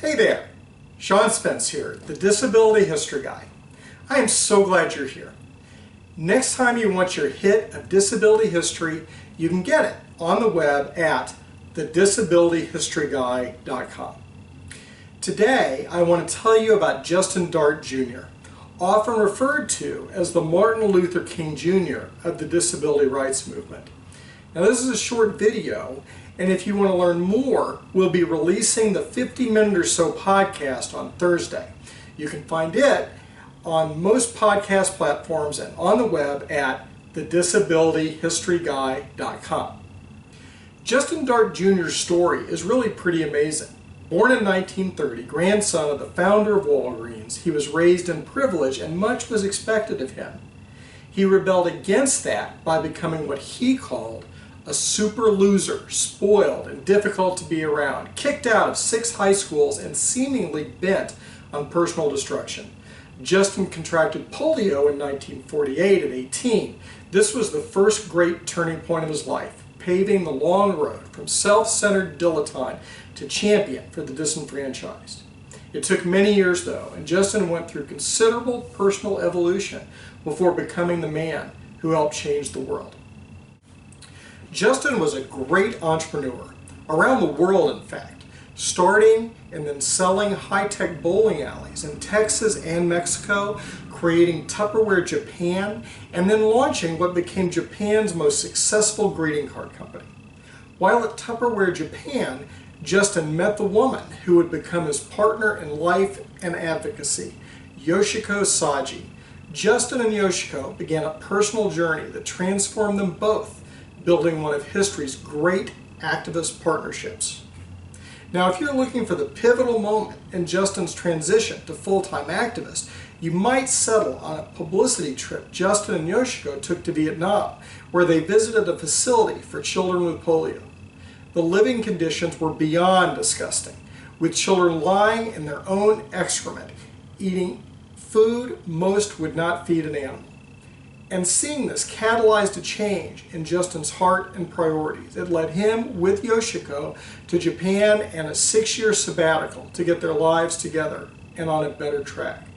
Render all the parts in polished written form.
Hey there, Sean Spence here, the Disability History Guy. I am so glad you're here. Next time you want your hit of disability history, you can get it on the web at thedisabilityhistoryguy.com. Today, I want to tell you about Justin Dart Jr., often referred to as the Martin Luther King Jr. of the disability rights movement. Now, this is a short video, and if you want to learn more, we'll be releasing the 50-minute or so podcast on Thursday. You can find it on most podcast platforms and on the web at thedisabilityhistoryguy.com. Justin Dart Jr.'s story is really pretty amazing. Born in 1930, grandson of the founder of Walgreens, he was raised in privilege and much was expected of him. He rebelled against that by becoming what he called a super loser, spoiled and difficult to be around, kicked out of 6 high schools and seemingly bent on personal destruction. Justin contracted polio in 1948 at 18. This was the first great turning point of his life, paving the long road from self-centered dilettante to champion for the disenfranchised. It took many years though, and Justin went through considerable personal evolution before becoming the man who helped change the world. Justin was a great entrepreneur, around the world in fact, starting and then selling high-tech bowling alleys in Texas and Mexico, creating Tupperware Japan, and then launching what became Japan's most successful greeting card company. While at Tupperware Japan, Justin met the woman who would become his partner in life and advocacy, Yoshiko Saji. Justin and Yoshiko began a personal journey that transformed them both, building one of history's great activist partnerships. Now, if you're looking for the pivotal moment in Justin's transition to full-time activist, you might settle on a publicity trip Justin and Yoshiko took to Vietnam, where they visited a facility for children with polio. The living conditions were beyond disgusting, with children lying in their own excrement, eating food most would not feed an animal. And seeing this catalyzed a change in Justin's heart and priorities. It led him, with Yoshiko, to Japan and a 6-year sabbatical to get their lives together and on a better track.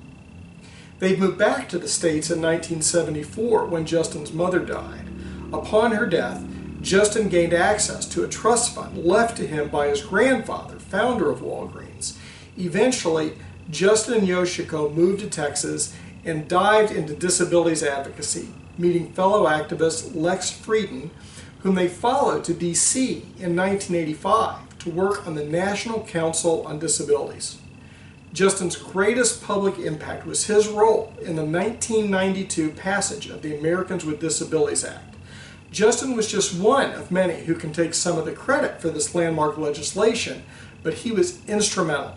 They moved back to the States in 1974 when Justin's mother died. Upon her death, Justin gained access to a trust fund left to him by his grandfather, founder of Walgreens. Eventually, Justin and Yoshiko moved to Texas and dived into disabilities advocacy, meeting fellow activist Lex Frieden, whom they followed to D.C. in 1985 to work on the National Council on Disabilities. Justin's greatest public impact was his role in the 1992 passage of the Americans with Disabilities Act. Justin was just one of many who can take some of the credit for this landmark legislation, but he was instrumental.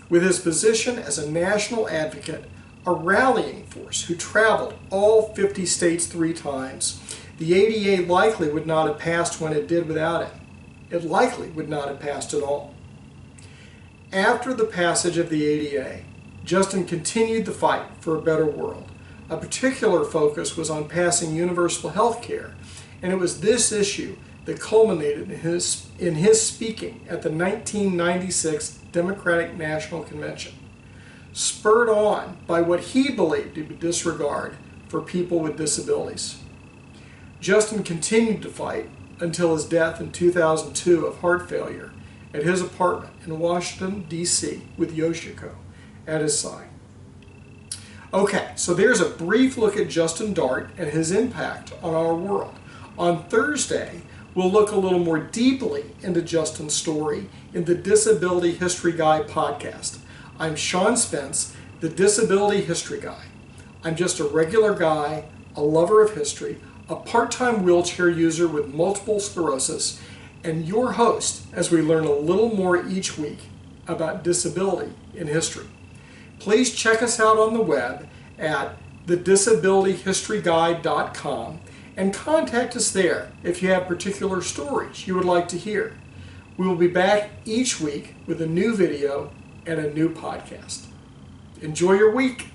With his position as a national advocate, a rallying force who traveled all 50 states 3 times, the ADA likely would not have passed when it did without him. It likely would not have passed at all. After the passage of the ADA, Justin continued the fight for a better world. A particular focus was on passing universal health care, and it was this issue that culminated in his speaking at the 1996 Democratic National Convention, spurred on by what he believed to be disregard for people with disabilities. Justin continued to fight until his death in 2002 of heart failure at his apartment in Washington, D.C. with Yoshiko at his side. Okay, so there's a brief look at Justin Dart and his impact on our world. On Thursday, we'll look a little more deeply into Justin's story in the Disability History Guy podcast. I'm Sean Spence, the Disability History Guy. I'm just a regular guy, a lover of history, a part-time wheelchair user with multiple sclerosis, and your host as we learn a little more each week about disability in history. Please check us out on the web at thedisabilityhistoryguide.com and contact us there if you have particular stories you would like to hear. We will be back each week with a new video and a new podcast. Enjoy your week.